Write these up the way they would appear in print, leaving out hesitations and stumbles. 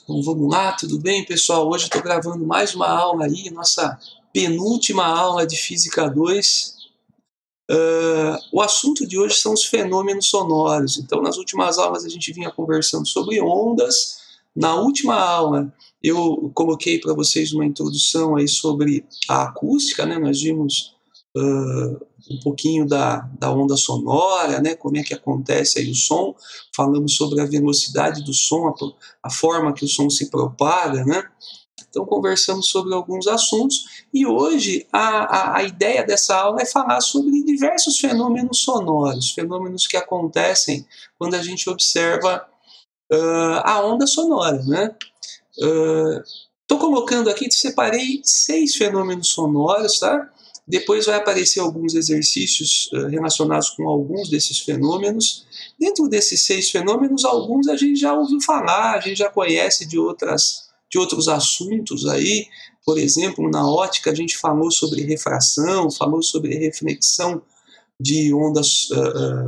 Então vamos lá, tudo bem, pessoal? Hoje eu estou gravando mais uma aula aí, nossa penúltima aula de Física 2. O assunto de hoje são os fenômenos sonoros. Então, nas últimas aulas a gente vinha conversando sobre ondas. Na última aula eu coloquei para vocês uma introdução aí sobre a acústica, né? Nós vimos um pouquinho da onda sonora, né? Como é que acontece aí o som. Falamos sobre a velocidade do som, a forma que o som se propaga, né? Então conversamos sobre alguns assuntos e hoje a ideia dessa aula é falar sobre diversos fenômenos sonoros, fenômenos que acontecem quando a gente observa a onda sonora, né? Estou colocando aqui, separei 6 fenômenos sonoros, tá? Depois vai aparecer alguns exercícios relacionados com alguns desses fenômenos. Dentro desses 6 fenômenos, alguns a gente já ouviu falar, a gente já conhece de outros assuntos aí. Por exemplo, na ótica a gente falou sobre refração, falou sobre reflexão de ondas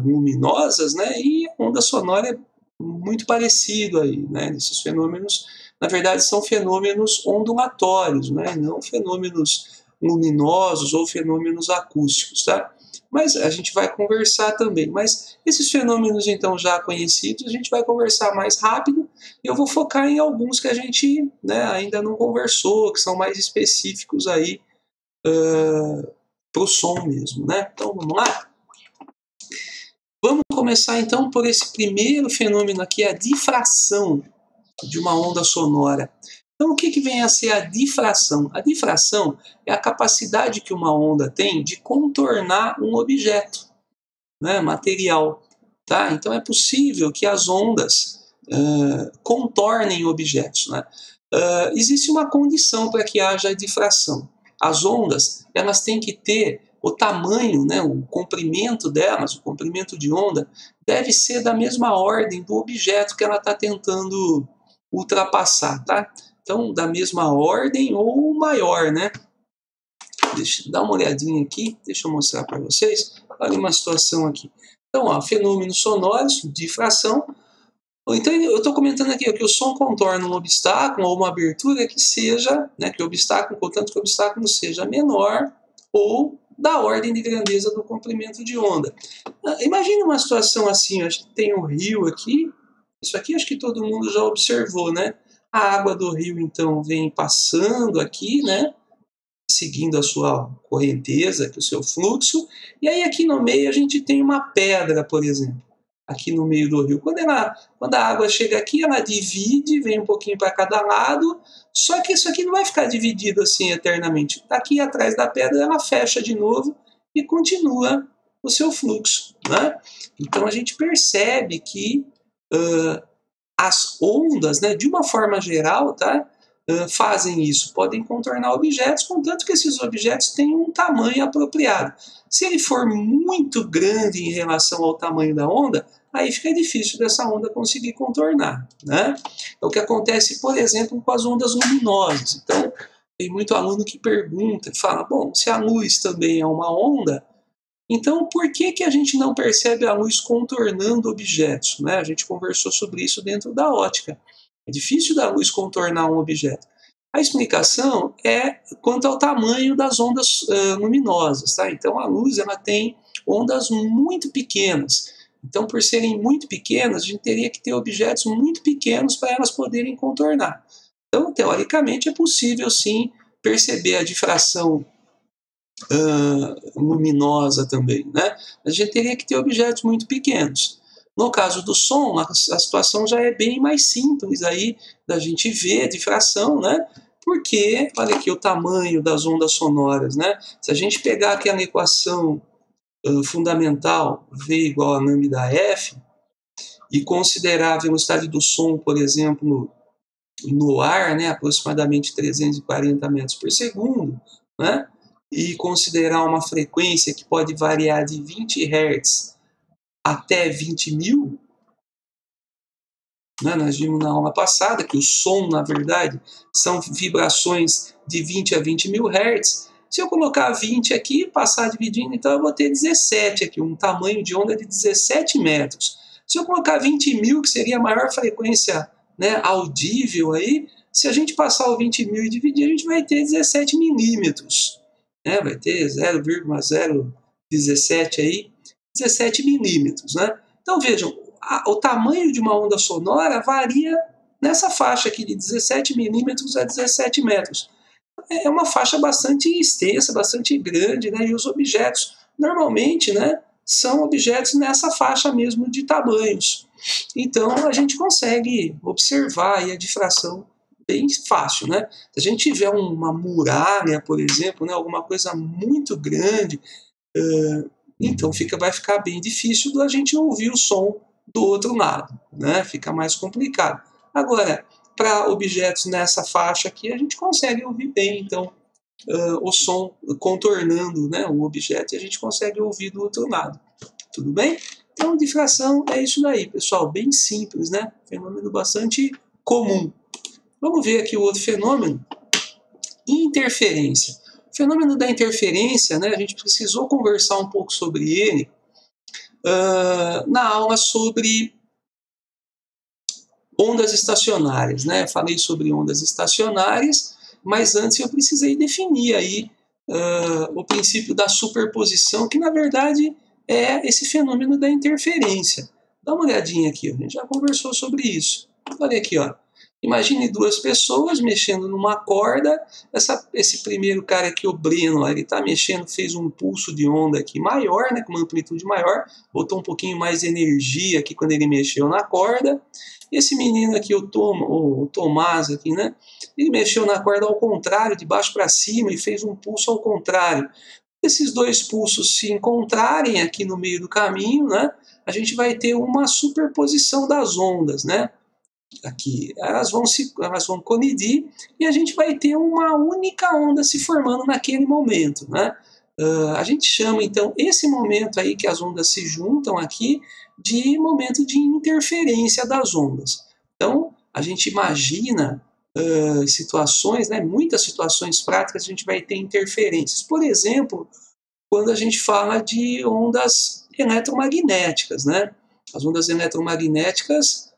luminosas, né? E a onda sonora é muito parecido aí, né? Esses fenômenos, na verdade, são fenômenos ondulatórios, né? Não fenômenos luminosos ou fenômenos acústicos, tá? Mas a gente vai conversar também. Mas esses fenômenos, então, já conhecidos, a gente vai conversar mais rápido e eu vou focar em alguns que a gente, né, ainda não conversou, que são mais específicos aí para o som mesmo, né? Então, vamos lá? Vamos começar, então, por esse primeiro fenômeno aqui, a difração de uma onda sonora. Então, o que vem a ser a difração? A difração é a capacidade que uma onda tem de contornar um objeto, né, material. Tá? Então, é possível que as ondas contornem objetos. Né? Existe uma condição para que haja difração. As ondas, elas têm que ter o tamanho, né, o comprimento delas, o comprimento de onda, deve ser da mesma ordem do objeto que ela está tentando ultrapassar, tá? Então, da mesma ordem ou maior, né? Deixa eu dar uma olhadinha aqui, deixa eu mostrar para vocês. Olha uma situação aqui. Então, ó, fenômenos sonoros, difração. Então, eu estou comentando aqui ó, que o som contorna um obstáculo ou uma abertura que seja, né, que o obstáculo, contanto que o obstáculo seja menor ou da ordem de grandeza do comprimento de onda. Imagine uma situação assim, acho que tem um rio aqui, isso aqui acho que todo mundo já observou, né? A água do rio, então, vem passando aqui, né? Seguindo a sua correnteza, o seu fluxo, e aí aqui no meio a gente tem uma pedra, por exemplo, aqui no meio do rio. Quando a água chega aqui, ela divide, vem um pouquinho para cada lado, só que isso aqui não vai ficar dividido assim eternamente. Aqui atrás da pedra ela fecha de novo e continua o seu fluxo. Né? Então a gente percebe que as ondas, né, de uma forma geral, tá, fazem isso, podem contornar objetos, contanto que esses objetos tenham um tamanho apropriado. Se ele for muito grande em relação ao tamanho da onda, aí fica difícil dessa onda conseguir contornar. Né? É o que acontece, por exemplo, com as ondas luminosas. Então, tem muito aluno que pergunta, fala, bom, se a luz também é uma onda, então, por que a gente não percebe a luz contornando objetos? Né? A gente conversou sobre isso dentro da ótica. É difícil da luz contornar um objeto. A explicação é quanto ao tamanho das ondas luminosas. Tá? Então, a luz ela tem ondas muito pequenas. Então, por serem muito pequenas, a gente teria que ter objetos muito pequenos para elas poderem contornar. Então, teoricamente, é possível, sim, perceber a difração luminosa também, né? A gente teria que ter objetos muito pequenos. No caso do som, a situação já é bem mais simples aí da gente ver a difração, né? Porque, olha aqui o tamanho das ondas sonoras, né? Se a gente pegar aquela equação fundamental, V igual a lambda F, e considerar a velocidade do som, por exemplo, no ar, né? Aproximadamente 340 metros por segundo, né? E considerar uma frequência que pode variar de 20 Hz até 20.000, né? Nós vimos na aula passada que o som, na verdade, são vibrações de 20 a 20.000 Hz. Se eu colocar 20 aqui, passar dividindo, então eu vou ter 17 aqui, um tamanho de onda de 17 metros. Se eu colocar 20.000, que seria a maior frequência né, audível aí, se a gente passar o 20.000 e dividir, a gente vai ter 17 milímetros, né? Vai ter 0,017 aí, 17 milímetros, né? Então vejam, o tamanho de uma onda sonora varia nessa faixa aqui de 17 milímetros a 17 metros. É uma faixa bastante extensa, bastante grande, né? E os objetos, normalmente, né, são objetos nessa faixa mesmo de tamanhos. Então, a gente consegue observar aí a difração bem fácil, né? Se a gente tiver uma muralha, por exemplo, né, alguma coisa muito grande, então vai ficar bem difícil da gente ouvir o som do outro lado, né? Fica mais complicado. Agora, para objetos nessa faixa aqui, a gente consegue ouvir bem, então, o som contornando, né, o objeto, e a gente consegue ouvir do outro lado. Tudo bem? Então, difração é isso daí, pessoal, bem simples, né? Fenômeno bastante comum. Vamos ver aqui o outro fenômeno, interferência. O fenômeno da interferência, né, a gente precisou conversar um pouco sobre ele na aula sobre ondas estacionárias, né? Falei sobre ondas estacionárias, mas antes eu precisei definir aí o princípio da superposição, que na verdade é esse fenômeno da interferência. Dá uma olhadinha aqui, a gente já conversou sobre isso. Olha aqui, ó. Imagine duas pessoas mexendo numa corda. Esse primeiro cara aqui, o Breno, ele está mexendo, fez um pulso de onda aqui maior, né, com uma amplitude maior, botou um pouquinho mais de energia aqui quando ele mexeu na corda. Esse menino aqui, o Tomás aqui, né, ele mexeu na corda ao contrário, de baixo para cima, e fez um pulso ao contrário. Esses dois pulsos se encontrarem aqui no meio do caminho, né, a gente vai ter uma superposição das ondas, né? Aqui, elas vão colidir e a gente vai ter uma única onda se formando naquele momento, né? A gente chama então esse momento aí que as ondas se juntam aqui de momento de interferência das ondas. Então a gente imagina situações, né, muitas situações práticas a gente vai ter interferências. Por exemplo, quando a gente fala de ondas eletromagnéticas, né? As ondas eletromagnéticas,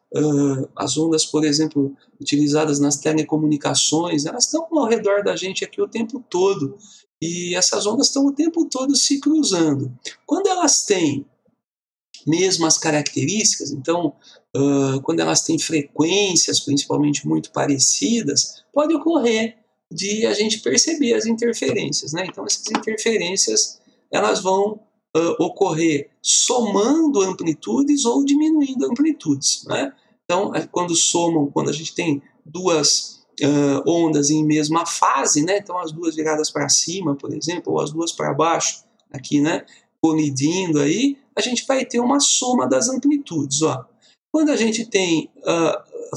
as ondas, por exemplo, utilizadas nas telecomunicações, elas estão ao redor da gente aqui o tempo todo. E essas ondas estão o tempo todo se cruzando. Quando elas têm mesmas características, então, quando elas têm frequências, principalmente muito parecidas, pode ocorrer de a gente perceber as interferências, né? Então, essas interferências elas vão ocorrer somando amplitudes ou diminuindo amplitudes, né? Então, quando a gente tem duas ondas em mesma fase, né? Então, as duas viradas para cima, por exemplo, ou as duas para baixo, aqui, né? Colidindo aí, a gente vai ter uma soma das amplitudes, ó. Quando a gente tem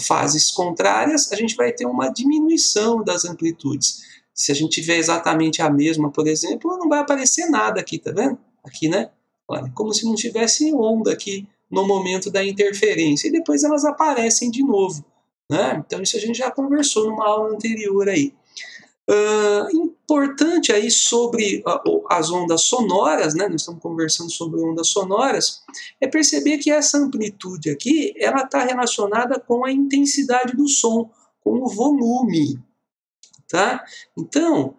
fases contrárias, a gente vai ter uma diminuição das amplitudes. Se a gente tiver exatamente a mesma, por exemplo, não vai aparecer nada aqui, tá vendo? Aqui, né? Olha, como se não tivesse onda aqui no momento da interferência. E depois elas aparecem de novo, né? Então isso a gente já conversou numa aula anterior aí. Importante aí sobre as ondas sonoras, né? Nós estamos conversando sobre ondas sonoras, é perceber que essa amplitude aqui, ela está relacionada com a intensidade do som, com o volume, tá? Então,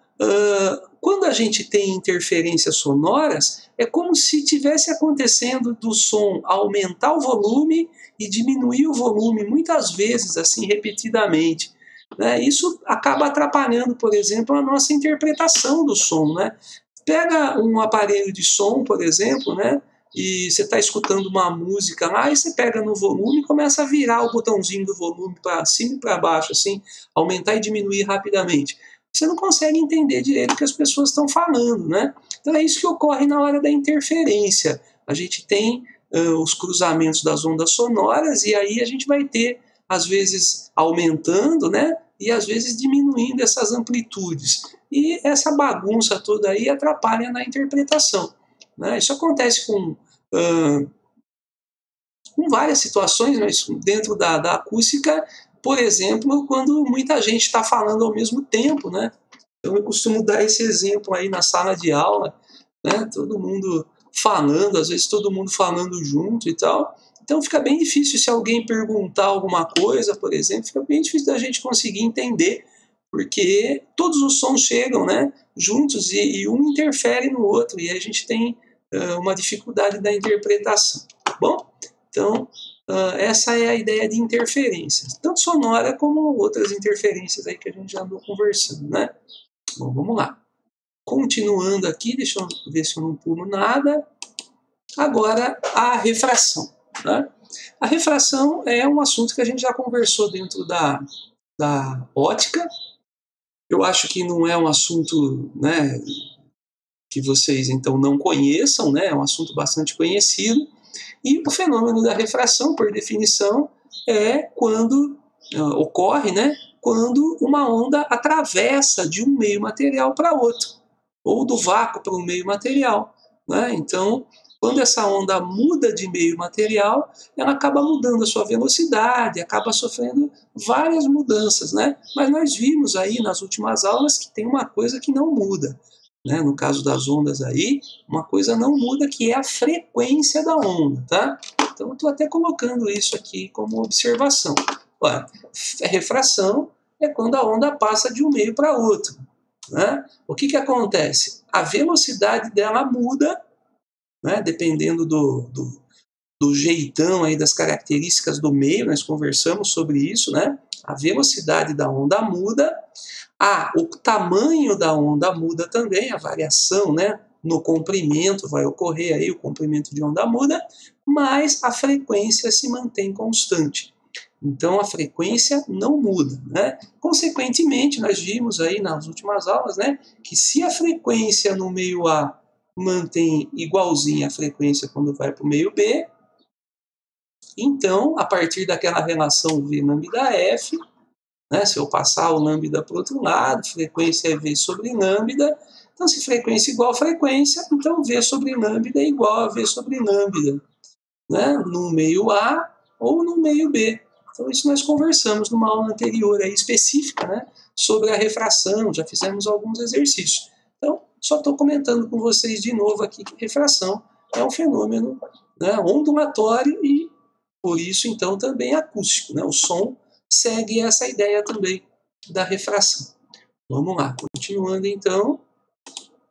quando a gente tem interferências sonoras, é como se tivesse acontecendo do som aumentar o volume e diminuir o volume muitas vezes, assim, repetidamente. Né? Isso acaba atrapalhando, por exemplo, a nossa interpretação do som. Né? Pega um aparelho de som, por exemplo, né? E você está escutando uma música lá, e você pega no volume e começa a virar o botãozinho do volume para cima e para baixo, assim, aumentar e diminuir rapidamente. Você não consegue entender direito o que as pessoas estão falando. Né? Então é isso que ocorre na hora da interferência. A gente tem os cruzamentos das ondas sonoras e aí a gente vai ter às vezes aumentando, né? E às vezes diminuindo essas amplitudes. E essa bagunça toda aí atrapalha na interpretação. Né? Isso acontece com várias situações, mas dentro da acústica, por exemplo, quando muita gente está falando ao mesmo tempo. Né? Então eu costumo dar esse exemplo aí na sala de aula, né? Todo mundo falando, às vezes todo mundo falando junto e tal. Então fica bem difícil se alguém perguntar alguma coisa, por exemplo, fica bem difícil da gente conseguir entender, porque todos os sons chegam, né, juntos e um interfere no outro, e aí a gente tem uma dificuldade da interpretação, tá bom? Então, essa é a ideia de interferências, tanto sonora como outras interferências aí que a gente já andou conversando, né? Bom, vamos lá. Continuando aqui, deixa eu ver se eu não pulo nada. Agora, a refração. Né? A refração é um assunto que a gente já conversou dentro da ótica. Eu acho que não é um assunto, né, que vocês então não conheçam, né? É um assunto bastante conhecido. E o fenômeno da refração, por definição, é quando ocorre, né, quando uma onda atravessa de um meio material para outro, ou do vácuo para um meio material. Né? Então, quando essa onda muda de meio material, ela acaba mudando a sua velocidade, acaba sofrendo várias mudanças. Né? Mas nós vimos aí nas últimas aulas que tem uma coisa que não muda. Né? No caso das ondas aí, uma coisa não muda, que é a frequência da onda. Tá? Então, eu estou até colocando isso aqui como observação. Olha, refração é quando a onda passa de um meio para outro. Né? O que acontece? A velocidade dela muda, né? Dependendo do jeitão aí, das características do meio, nós conversamos sobre isso, né? A velocidade da onda muda, o tamanho da onda muda também, a variação, né, no comprimento vai ocorrer aí, o comprimento de onda muda, mas a frequência se mantém constante. Então a frequência não muda, né? Consequentemente, nós vimos aí nas últimas aulas, né, que se a frequência no meio A mantém igualzinha a frequência quando vai para o meio B, então, a partir daquela relação V lambda F, né, se eu passar o lambda para o outro lado, frequência é V sobre lambda, então se frequência é igual a frequência, então V sobre lambda é igual a V sobre lambda, né, no meio A ou no meio B. Então isso nós conversamos numa aula anterior aí específica, né, sobre a refração, já fizemos alguns exercícios. Então, só estou comentando com vocês de novo aqui que refração é um fenômeno, né, ondulatório e, por isso, então, também acústico. Né? O som segue essa ideia também da refração. Vamos lá, continuando então.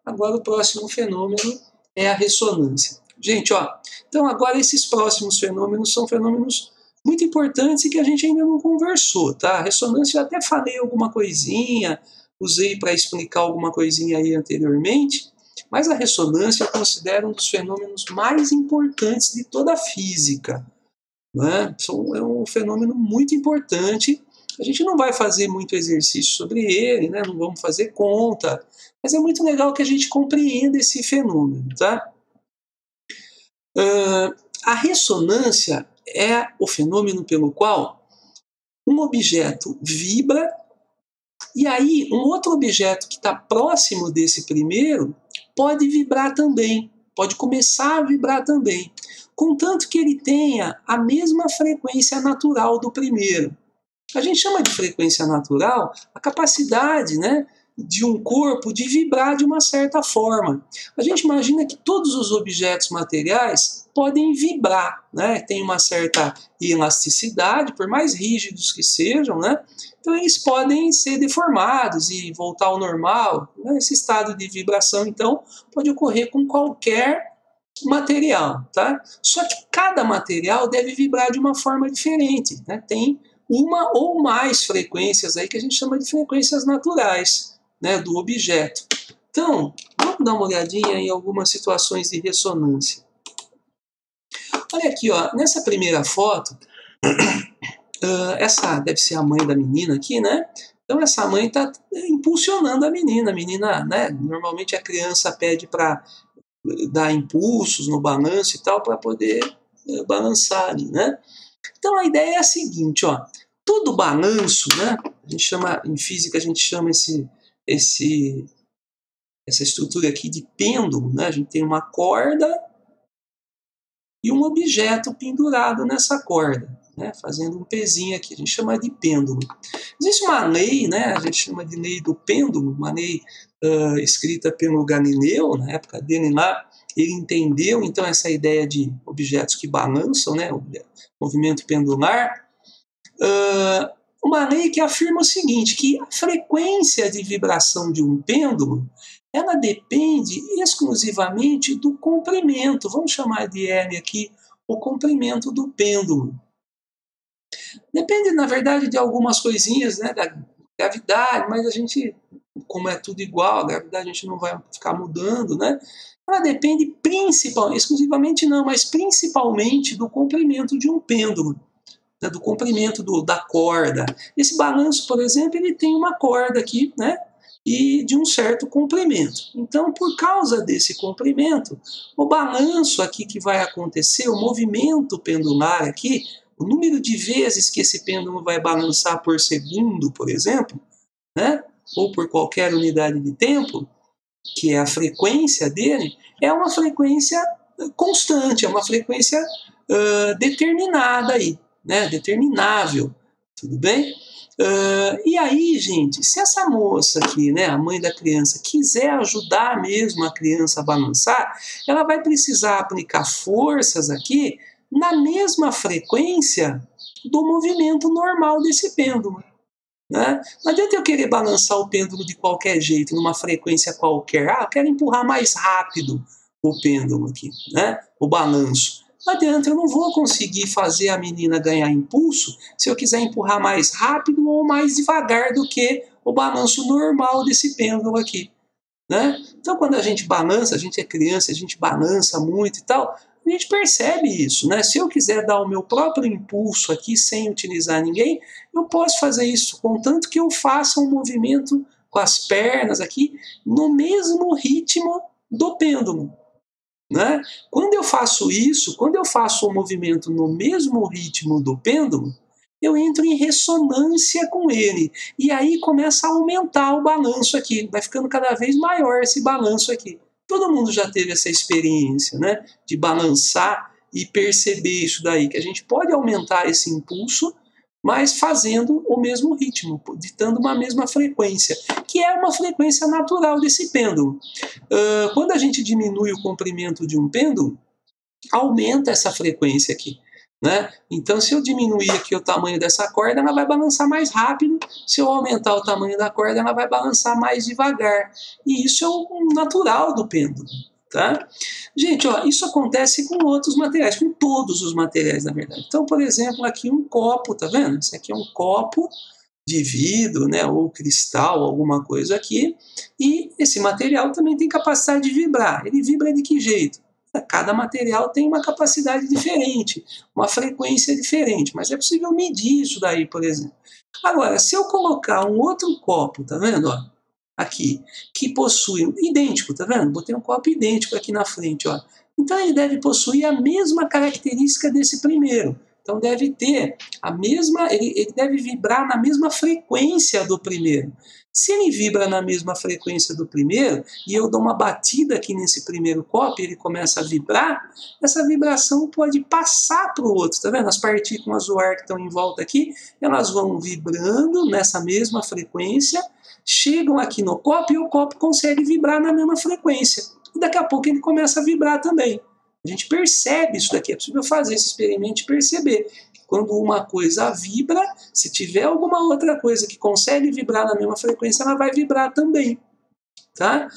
Agora o próximo fenômeno é a ressonância. Gente, ó, então agora esses próximos fenômenos são fenômenos muito importantes e que a gente ainda não conversou, tá? A ressonância eu até falei alguma coisinha, usei para explicar alguma coisinha aí anteriormente, mas a ressonância eu considero um dos fenômenos mais importantes de toda a física. Né? É um fenômeno muito importante. A gente não vai fazer muito exercício sobre ele, né? Não vamos fazer conta, mas é muito legal que a gente compreenda esse fenômeno. Tá? A ressonância é o fenômeno pelo qual um objeto vibra e aí um outro objeto que está próximo desse primeiro pode vibrar também, pode começar a vibrar também, contanto que ele tenha a mesma frequência natural do primeiro. A gente chama de frequência natural a capacidade, né, de um corpo de vibrar de uma certa forma. A gente imagina que todos os objetos materiais podem vibrar, né? Tem uma certa elasticidade, por mais rígidos que sejam, né? Então eles podem ser deformados e voltar ao normal. Né? Esse estado de vibração, então, pode ocorrer com qualquer material, tá? Só que cada material deve vibrar de uma forma diferente, né? Tem uma ou mais frequências aí que a gente chama de frequências naturais, né, do objeto. Então, vamos dar uma olhadinha em algumas situações de ressonância. Olha aqui, ó, nessa primeira foto, essa deve ser a mãe da menina aqui, né? Então essa mãe está impulsionando a menina, né? Normalmente a criança pede para dar impulsos no balanço e tal para poder balançar ali, né? Então a ideia é a seguinte, ó, todo balanço, né? A gente chama em física a gente chama essa estrutura aqui de pêndulo, né? A gente tem uma corda e um objeto pendurado nessa corda, né? Fazendo um pezinho aqui, a gente chama de pêndulo. Existe uma lei, né? A gente chama de lei do pêndulo, uma lei escrita pelo Galileu na época dele lá, ele entendeu, então, essa ideia de objetos que balançam, né, movimento pendular, uma lei que afirma o seguinte, que a frequência de vibração de um pêndulo, ela depende exclusivamente do comprimento, vamos chamar de L aqui, o comprimento do pêndulo. Depende, na verdade, de algumas coisinhas, né, da gravidade, mas a gente, como é tudo igual, a gravidade a gente não vai ficar mudando, né? Ela depende exclusivamente não, mas principalmente do comprimento de um pêndulo, né, do comprimento da corda. Esse balanço, por exemplo, ele tem uma corda aqui, né? E de um certo comprimento. Então, por causa desse comprimento, o balanço aqui que vai acontecer, o movimento pendular aqui, o número de vezes que esse pêndulo vai balançar por segundo, por exemplo, né? Ou por qualquer unidade de tempo, que é a frequência dele, é uma frequência constante, é uma frequência determinada aí, né? Determinável, tudo bem? E aí, gente, se essa moça aqui, né, a mãe da criança, quiser ajudar mesmo a criança a balançar, ela vai precisar aplicar forças aqui na mesma frequência do movimento normal desse pêndulo. Né? Não adianta eu querer balançar o pêndulo de qualquer jeito, numa frequência qualquer. Eu quero empurrar mais rápido o pêndulo aqui, né? O balanço. Não adianta, eu não vou conseguir fazer a menina ganhar impulso se eu quiser empurrar mais rápido ou mais devagar do que o balanço normal desse pêndulo aqui. Né? Então, quando a gente balança, a gente é criança, a gente balança muito e tal, a gente percebe isso. Né? Se eu quiser dar o meu próprio impulso aqui sem utilizar ninguém, eu posso fazer isso, contanto que eu faça um movimento com as pernas aqui no mesmo ritmo do pêndulo. Né? Quando eu faço isso, quando eu faço o movimento no mesmo ritmo do pêndulo, eu entro em ressonância com ele. E aí começa a aumentar o balanço aqui. Vai ficando cada vez maior esse balanço aqui. Todo mundo já teve essa experiência, né? De balançar e perceber isso daí, que a gente pode aumentar esse impulso, mas fazendo o mesmo ritmo, ditando uma mesma frequência, que é uma frequência natural desse pêndulo. Quando a gente diminui o comprimento de um pêndulo, aumenta essa frequência aqui. Né? Então, se eu diminuir aqui o tamanho dessa corda, ela vai balançar mais rápido. Se eu aumentar o tamanho da corda, ela vai balançar mais devagar. E isso é o natural do pêndulo. Tá? Gente, ó, isso acontece com outros materiais, com todos os materiais, na verdade. Então, por exemplo, aqui um copo, tá vendo? Esse aqui é um copo de vidro, né, ou cristal, alguma coisa aqui. E esse material também tem capacidade de vibrar. Ele vibra de que jeito? Cada material tem uma capacidade diferente, uma frequência diferente, mas é possível medir isso daí, por exemplo. Agora, se eu colocar um outro copo, tá vendo? Ó, aqui, que possui, idêntico, tá vendo? Botei um copo idêntico aqui na frente, ó. Então ele deve possuir a mesma característica desse primeiro. Então deve ter a mesma, ele deve vibrar na mesma frequência do primeiro. Se ele vibra na mesma frequência do primeiro, e eu dou uma batida aqui nesse primeiro copo e ele começa a vibrar, essa vibração pode passar para o outro, tá vendo? As partículas do ar que estão em volta aqui, elas vão vibrando nessa mesma frequência, chegam aqui no copo e o copo consegue vibrar na mesma frequência. E daqui a pouco ele começa a vibrar também. A gente percebe isso daqui, é possível fazer esse experimento e perceber. Quando uma coisa vibra, se tiver alguma outra coisa que consegue vibrar na mesma frequência, ela vai vibrar também. Tá?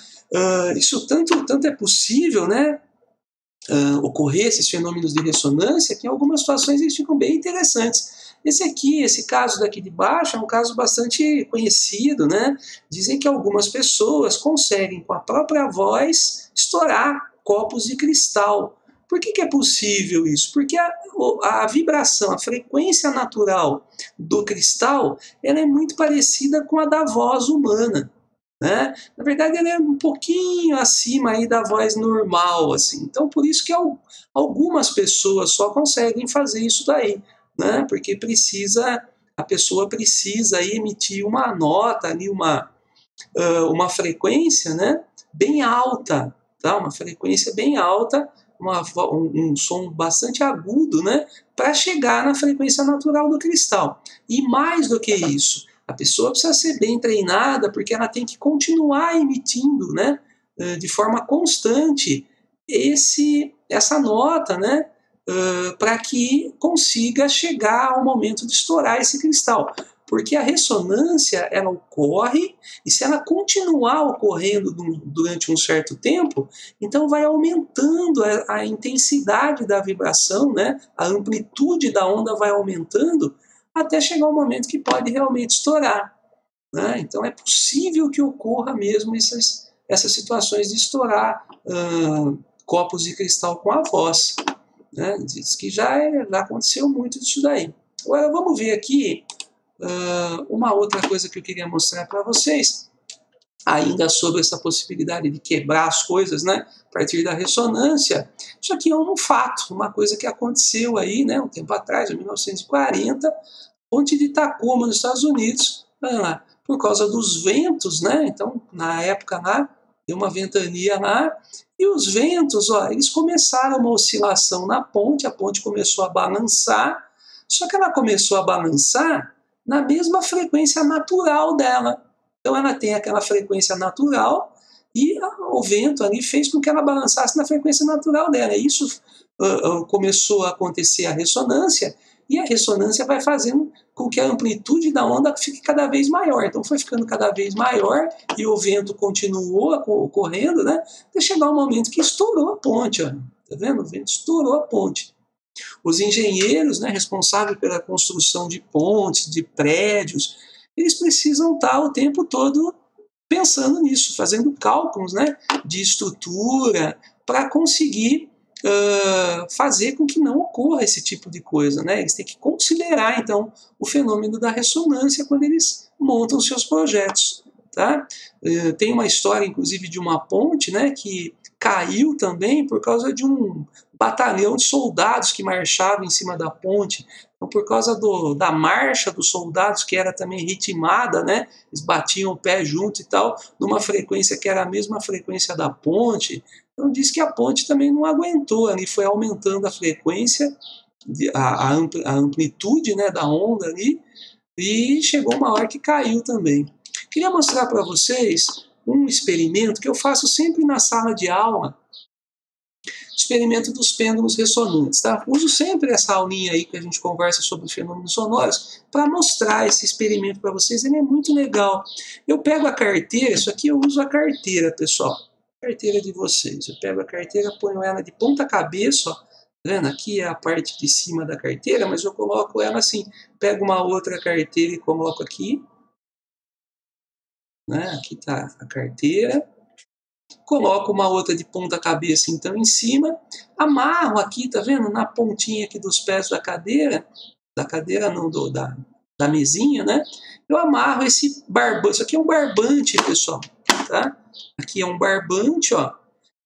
Isso tanto é possível, né, ocorrer esses fenômenos de ressonância, que em algumas situações eles ficam bem interessantes. Esse caso daqui de baixo é um caso bastante conhecido, né? Dizem que algumas pessoas conseguem, com a própria voz, estourar copos de cristal. Por que é possível isso? Porque a vibração, a frequência natural do cristal, ela é muito parecida com a da voz humana. Né? Na verdade, ela é um pouquinho acima aí da voz normal, assim. Então, por isso que algumas pessoas só conseguem fazer isso daí, né? Porque a pessoa precisa aí emitir uma nota ali, uma frequência, né, bem alta, tá? Uma frequência bem alta, um som bastante agudo, né, para chegar na frequência natural do cristal. E mais do que isso, a pessoa precisa ser bem treinada, porque ela tem que continuar emitindo, né, de forma constante essa nota, né, para que consiga chegar ao momento de estourar esse cristal. Porque a ressonância, ela ocorre, e se ela continuar ocorrendo durante um certo tempo, então vai aumentando a intensidade da vibração, né? A amplitude da onda vai aumentando, até chegar um momento que pode realmente estourar. Né? Então é possível que ocorra mesmo essas situações de estourar copos de cristal com a voz. Né? Diz que já aconteceu muito disso daí. Agora vamos ver aqui uma outra coisa que eu queria mostrar para vocês, ainda sobre essa possibilidade de quebrar as coisas, né, a partir da ressonância. Isso aqui é um fato, uma coisa que aconteceu aí, né, um tempo atrás, em 1940, ponte de Tacoma, nos Estados Unidos, lá, por causa dos ventos, né, então, na época lá, deu uma ventania lá, e os ventos, ó, eles começaram uma oscilação na ponte, a ponte começou a balançar, só que ela começou a balançar na mesma frequência natural dela. Então ela tem aquela frequência natural e o vento ali fez com que ela balançasse na frequência natural dela. E isso começou a acontecer a ressonância, e a ressonância vai fazendo com que a amplitude da onda fique cada vez maior. Então foi ficando cada vez maior e o vento continuou ocorrendo, né? Até chegar um momento que estourou a ponte. Ó. Tá vendo? O vento estourou a ponte. Os engenheiros, né, responsáveis pela construção de pontes, de prédios, eles precisam estar o tempo todo pensando nisso, fazendo cálculos, né, de estrutura para conseguir fazer com que não ocorra esse tipo de coisa. Né? Eles têm que considerar, então, o fenômeno da ressonância quando eles montam seus projetos. Tá? Tem uma história, inclusive, de uma ponte, né, que caiu também por causa de um batalhão de soldados que marchavam em cima da ponte. Então, por causa da marcha dos soldados, que era também ritmada, né? Eles batiam o pé junto e tal, numa frequência que era a mesma frequência da ponte. Então, diz que a ponte também não aguentou, ali foi aumentando a frequência, a amplitude, né, da onda ali, e chegou uma hora que caiu também. Queria mostrar para vocês um experimento que eu faço sempre na sala de aula, experimento dos pêndulos ressonantes. Tá? Uso sempre essa aulinha aí que a gente conversa sobre fenômenos sonoros para mostrar esse experimento para vocês. Ele é muito legal. Eu pego a carteira, isso aqui eu uso a carteira, pessoal. Carteira de vocês. Eu pego a carteira, ponho ela de ponta cabeça, ó. Tá vendo? Aqui é a parte de cima da carteira, mas eu coloco ela assim. Pego uma outra carteira e coloco aqui. Né? Aqui está a carteira. Coloco uma outra de ponta cabeça então em cima, amarro aqui, tá vendo? Na pontinha aqui dos pés da cadeira não, da mesinha, né? Eu amarro esse barbante, isso aqui é um barbante, pessoal, tá? Aqui é um barbante, ó.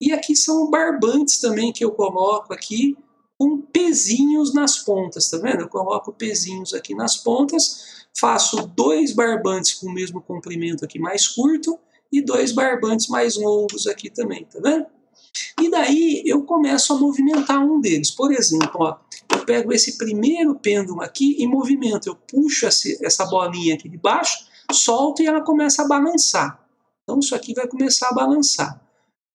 E aqui são barbantes também que eu coloco aqui com pezinhos nas pontas, tá vendo? Eu coloco pezinhos aqui nas pontas, faço 2 barbantes com o mesmo comprimento aqui mais curto, e 2 barbantes mais longos aqui também, tá vendo? E daí eu começo a movimentar um deles. Por exemplo, ó, eu pego esse primeiro pêndulo aqui e movimento. Eu puxo essa bolinha aqui de baixo, solto e ela começa a balançar. Então isso aqui vai começar a balançar.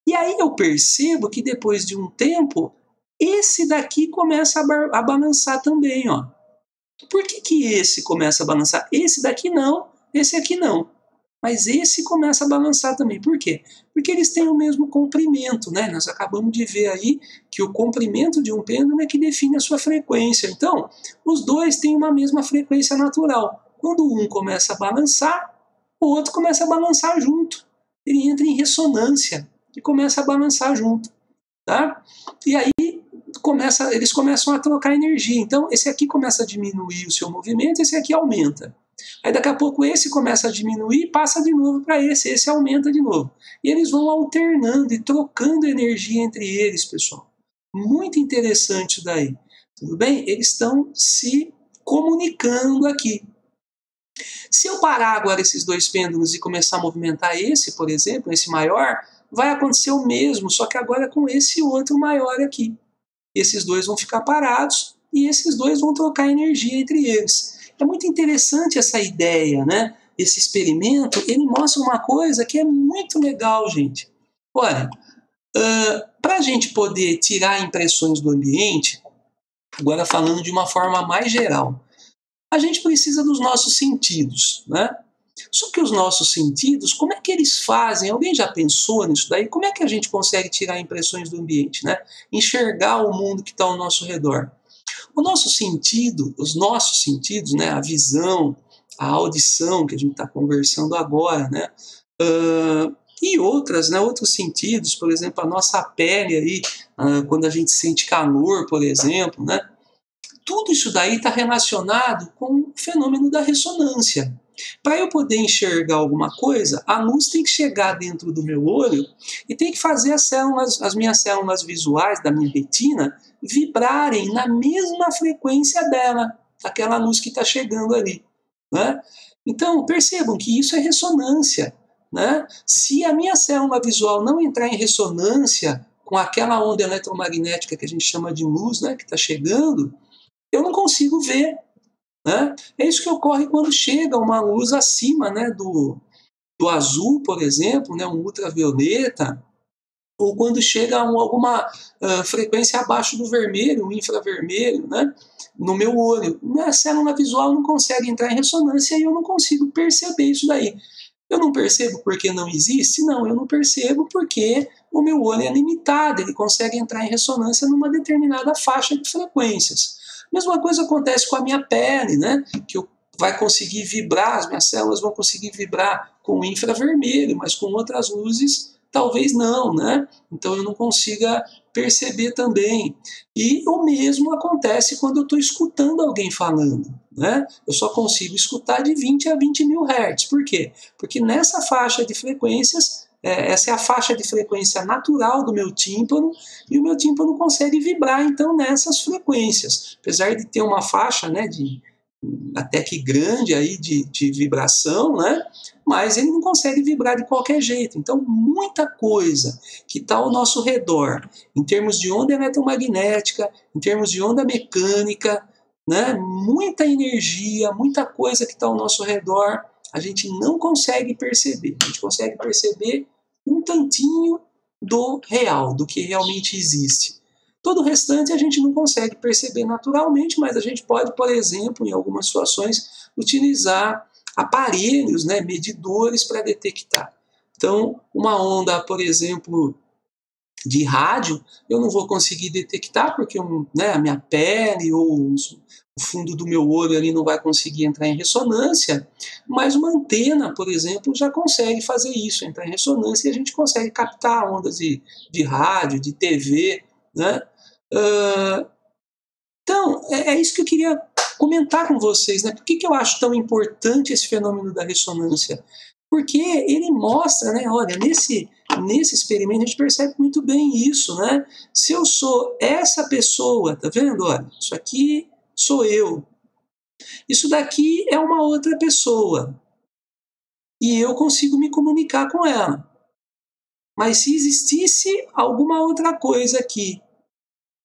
E aí eu percebo que depois de um tempo, esse daqui começa a balançar também, ó. Por que esse começa a balançar? Esse daqui não, esse aqui não. Mas esse começa a balançar também. Por quê? Porque eles têm o mesmo comprimento, né? Nós acabamos de ver aí que o comprimento de um pêndulo é que define a sua frequência. Então, os dois têm uma mesma frequência natural. Quando um começa a balançar, o outro começa a balançar junto. Ele entra em ressonância e começa a balançar junto. Tá? E aí eles começam a trocar energia. Então, esse aqui começa a diminuir o seu movimento, esse aqui aumenta. Aí daqui a pouco esse começa a diminuir e passa de novo para esse aumenta de novo. E eles vão alternando e trocando energia entre eles, pessoal. Muito interessante daí. Tudo bem? Eles estão se comunicando aqui. Se eu parar agora esses 2 pêndulos e começar a movimentar esse, por exemplo, esse maior, vai acontecer o mesmo, só que agora com esse outro maior aqui. Esses 2 vão ficar parados e esses 2 vão trocar energia entre eles. É muito interessante essa ideia, né? Esse experimento, ele mostra uma coisa que é muito legal, gente. Olha, Para a gente poder tirar impressões do ambiente, agora falando de uma forma mais geral, a gente precisa dos nossos sentidos, né? Só que os nossos sentidos, como é que eles fazem? Alguém já pensou nisso daí? Como é que a gente consegue tirar impressões do ambiente, né? Enxergar o mundo que está ao nosso redor. O nosso sentido, os nossos sentidos, né? A visão, a audição que a gente está conversando agora, né? E outras, né? Outros sentidos, por exemplo, a nossa pele aí, quando a gente sente calor, por exemplo, né? Tudo isso daí está relacionado com o fenômeno da ressonância. Para eu poder enxergar alguma coisa, a luz tem que chegar dentro do meu olho e tem que fazer as minhas células visuais da minha retina vibrarem na mesma frequência dela, daquela luz que está chegando ali, né? Então, percebam que isso é ressonância, né? Se a minha célula visual não entrar em ressonância com aquela onda eletromagnética que a gente chama de luz, né, que está chegando, eu não consigo ver, né? É isso que ocorre quando chega uma luz acima, né, do azul, por exemplo, né, um ultravioleta, ou quando chega alguma frequência abaixo do vermelho, um infravermelho, né, no meu olho. A célula visual não consegue entrar em ressonância e eu não consigo perceber isso daí. Eu não percebo porque não existe? Não, eu não percebo porque o meu olho é limitado, ele consegue entrar em ressonância numa determinada faixa de frequências. Mesma coisa acontece com a minha pele, né? Que vai conseguir vibrar, as minhas células vão conseguir vibrar com o infravermelho, mas com outras luzes talvez não, né? Então eu não consiga perceber também. E o mesmo acontece quando eu estou escutando alguém falando, né? Eu só consigo escutar de 20 a 20 mil hertz. Por quê? Porque nessa faixa de frequências, essa é a faixa de frequência natural do meu tímpano, e o meu tímpano consegue vibrar, então, nessas frequências. Apesar de ter uma faixa, né, até que grande aí de vibração, né? Mas ele não consegue vibrar de qualquer jeito. Então, muita coisa que está ao nosso redor, em termos de onda eletromagnética, em termos de onda mecânica, né? Muita energia, muita coisa que está ao nosso redor, a gente não consegue perceber. A gente consegue perceber um tantinho do real, do que realmente existe. Todo o restante a gente não consegue perceber naturalmente, mas a gente pode, por exemplo, em algumas situações, utilizar aparelhos, né, medidores para detectar. Então, uma onda, por exemplo, de rádio, eu não vou conseguir detectar porque né, a minha pele ou o fundo do meu olho ali não vai conseguir entrar em ressonância, mas uma antena, por exemplo, já consegue fazer isso, entrar em ressonância, e a gente consegue captar ondas de rádio, de TV, né? Então, é isso que eu queria comentar com vocês, né? Por que eu acho tão importante esse fenômeno da ressonância? Porque ele mostra, né? Olha, nesse experimento a gente percebe muito bem isso, né? Se eu sou essa pessoa, tá vendo? Olha, isso aqui sou eu. Isso daqui é uma outra pessoa. E eu consigo me comunicar com ela. Mas se existisse alguma outra coisa aqui,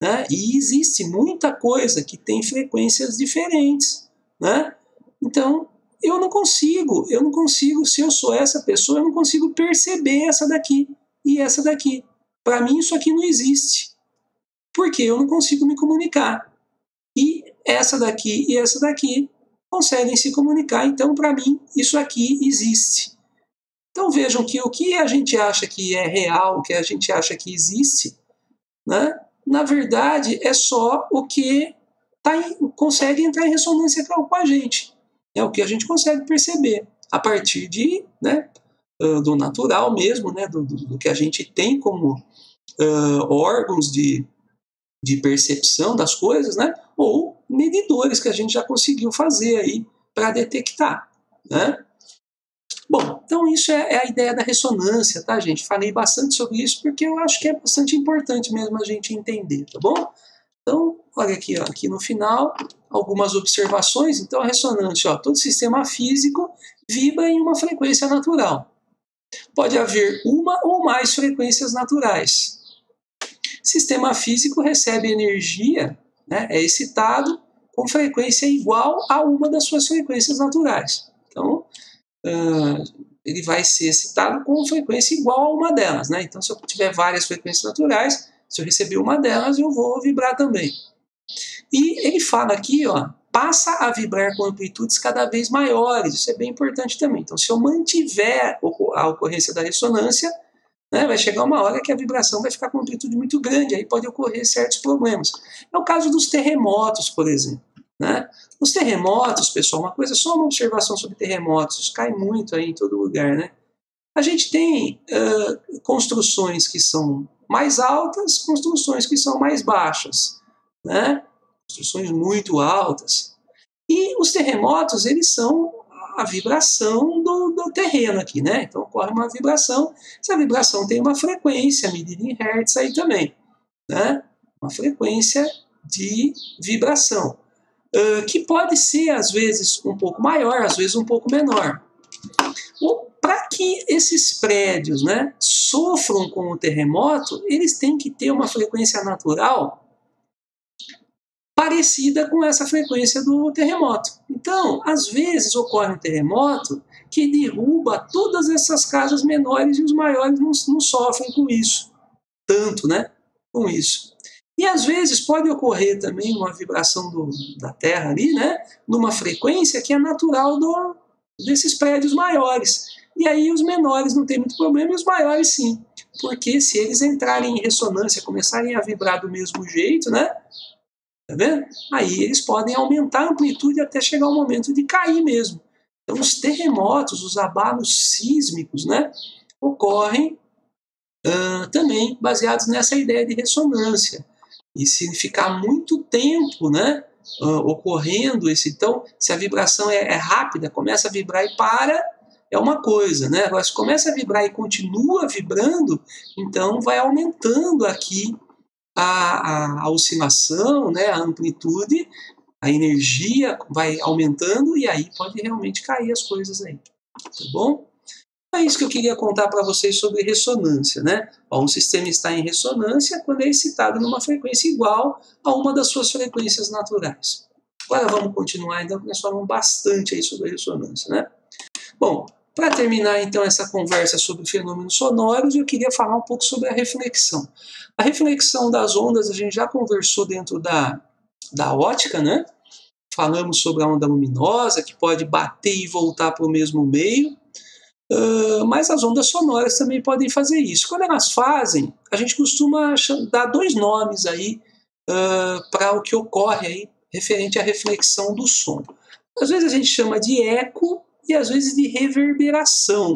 né? E existe muita coisa que tem frequências diferentes, né? Então, eu não consigo, se eu sou essa pessoa, eu não consigo perceber essa daqui e essa daqui. Para mim, isso aqui não existe, porque eu não consigo me comunicar. E essa daqui e essa daqui conseguem se comunicar, então, para mim, isso aqui existe. Então, vejam que o que a gente acha que é real, o que a gente acha que existe, né? Na verdade, é só o que consegue entrar em ressonância com a gente. É o que a gente consegue perceber a partir de, né, do natural mesmo, né, do que a gente tem como órgãos de percepção das coisas, né, ou medidores que a gente já conseguiu fazer aí para detectar, né? Bom, então isso é a ideia da ressonância, tá, gente? Falei bastante sobre isso porque eu acho que é bastante importante mesmo a gente entender, tá bom? Então, olha aqui, ó, aqui no final, algumas observações. Então, a ressonância, ó, todo sistema físico vibra em uma frequência natural. Pode haver uma ou mais frequências naturais. Sistema físico recebe energia, né, é excitado com frequência igual a uma das suas frequências naturais. Então, ele vai ser excitado com frequência igual a uma delas, né? Então, se eu tiver várias frequências naturais, se eu receber uma delas, eu vou vibrar também. E ele fala aqui, ó, passa a vibrar com amplitudes cada vez maiores. Isso é bem importante também. Então, se eu mantiver a ocorrência da ressonância, né, vai chegar uma hora que a vibração vai ficar com amplitude muito grande, aí pode ocorrer certos problemas. É o caso dos terremotos, por exemplo. Né? Os terremotos, pessoal, só uma observação sobre terremotos, isso cai muito aí em todo lugar, né? A gente tem construções que são mais altas, construções que são mais baixas, né? Construções muito altas. E os terremotos, eles são a vibração do terreno aqui, né? Então ocorre uma vibração, essa vibração tem uma frequência medida em hertz aí também, né? Uma frequência de vibração, que pode ser às vezes um pouco maior, às vezes um pouco menor. Para que esses prédios, né, sofram com o terremoto, eles têm que ter uma frequência natural parecida com essa frequência do terremoto. Então, às vezes ocorre um terremoto que derruba todas essas casas menores e os maiores não sofrem com isso, tanto, né, com isso. E às vezes pode ocorrer também uma vibração da Terra ali, né, numa frequência que é natural desses prédios maiores. E aí os menores não tem muito problema e os maiores sim. Porque se eles entrarem em ressonância, começarem a vibrar do mesmo jeito, né, tá vendo? Aí eles podem aumentar a amplitude até chegar o momento de cair mesmo. Então os terremotos, os abalos sísmicos, né, ocorrem também baseados nessa ideia de ressonância. E se ficar muito tempo, né, ocorrendo então, se a vibração é rápida, começa a vibrar e para, é uma coisa, né? Agora, se começa a vibrar e continua vibrando, então vai aumentando aqui a oscilação, né, a amplitude, a energia vai aumentando e aí pode realmente cair as coisas aí, tá bom? É isso que eu queria contar para vocês sobre ressonância, né? Um sistema está em ressonância quando é excitado numa frequência igual a uma das suas frequências naturais. Agora vamos continuar, então, porque nós falamos bastante aí sobre ressonância, né? Bom, para terminar, então, essa conversa sobre fenômenos sonoros, eu queria falar um pouco sobre a reflexão. A reflexão das ondas a gente já conversou dentro da ótica, né? Falamos sobre a onda luminosa, que pode bater e voltar para o mesmo meio. Mas as ondas sonoras também podem fazer isso. Quando elas fazem, a gente costuma dar dois nomes aí para o que ocorre aí referente à reflexão do som. Às vezes a gente chama de eco e às vezes de reverberação,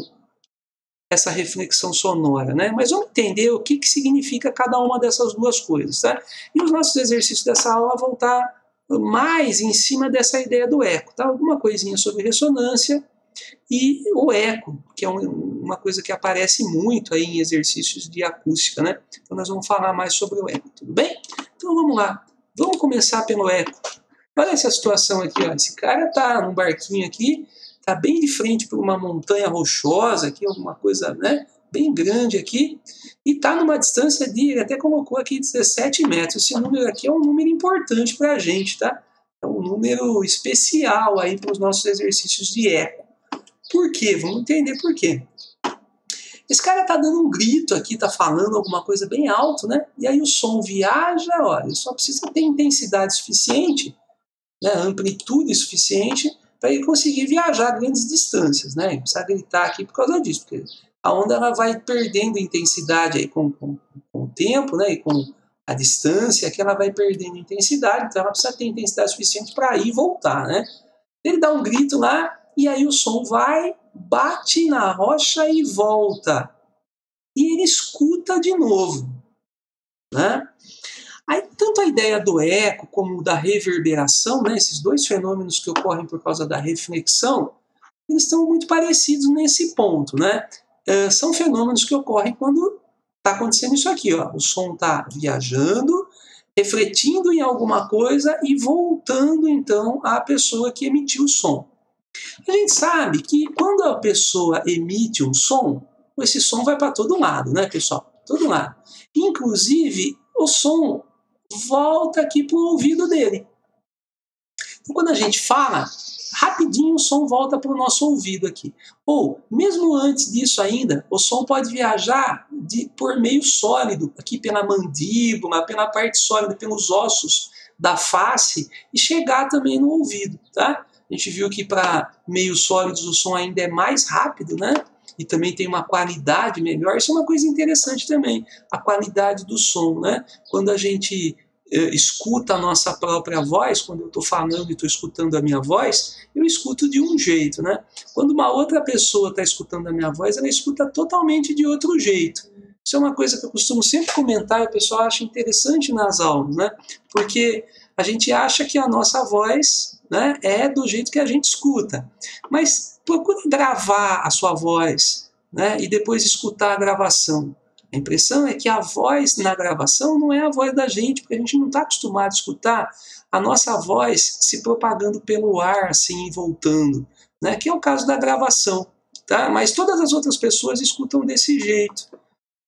essa reflexão sonora, né? Mas vamos entender o que significa cada uma dessas duas coisas, tá? E os nossos exercícios dessa aula vão estar mais em cima dessa ideia do eco, tá? Alguma coisinha sobre ressonância e o eco, que é uma coisa que aparece muito aí em exercícios de acústica, né? Então nós vamos falar mais sobre o eco, tudo bem? Então vamos lá, vamos começar pelo eco. Olha essa situação aqui, ó. Esse cara tá num barquinho aqui, tá bem de frente para uma montanha rochosa aqui, alguma coisa, né, bem grande aqui, e tá numa distância de, ele até colocou aqui 17 metros. Esse número aqui é um número importante para a gente, tá? É um número especial aí para os nossos exercícios de eco. Por quê? Vamos entender por quê. Esse cara tá dando um grito aqui, tá falando alguma coisa bem alto, né? E aí o som viaja, olha, ele só precisa ter intensidade suficiente, né, amplitude suficiente para ele conseguir viajar grandes distâncias, né? Ele precisa gritar aqui por causa disso, porque a onda ela vai perdendo intensidade aí com o tempo, né? E com a distância que ela vai perdendo intensidade, então ela precisa ter intensidade suficiente para ir e voltar, né? Ele dá um grito lá, e aí o som vai, bate na rocha e volta. E ele escuta de novo, né? Aí, tanto a ideia do eco como da reverberação, né, esses dois fenômenos que ocorrem por causa da reflexão, eles estão muito parecidos nesse ponto, né? São fenômenos que ocorrem quando está acontecendo isso aqui, ó. O som está viajando, refletindo em alguma coisa e voltando, então, à pessoa que emitiu o som. A gente sabe que quando a pessoa emite um som, esse som vai para todo lado, né, pessoal? Todo lado. Inclusive, o som volta aqui para o ouvido dele. Então, quando a gente fala, rapidinho o som volta para o nosso ouvido aqui. Ou, mesmo antes disso ainda, o som pode viajar por meio sólido, aqui pela mandíbula, pela parte sólida, pelos ossos da face, e chegar também no ouvido, tá? A gente viu que para meios sólidos o som ainda é mais rápido, né? E também tem uma qualidade melhor. Isso é uma coisa interessante também, a qualidade do som, né? Quando a gente escuta a nossa própria voz, quando eu estou falando e estou escutando a minha voz, eu escuto de um jeito, né? Quando uma outra pessoa está escutando a minha voz, ela escuta totalmente de outro jeito. Isso é uma coisa que eu costumo sempre comentar e o pessoal acha interessante nas aulas, né? Porque a gente acha que a nossa voz, né, é do jeito que a gente escuta. Mas procure gravar a sua voz, né, e depois escutar a gravação. A impressão é que a voz na gravação não é a voz da gente, porque a gente não está acostumado a escutar a nossa voz se propagando pelo ar, assim, e voltando, né? Que é o caso da gravação, tá? Mas todas as outras pessoas escutam desse jeito,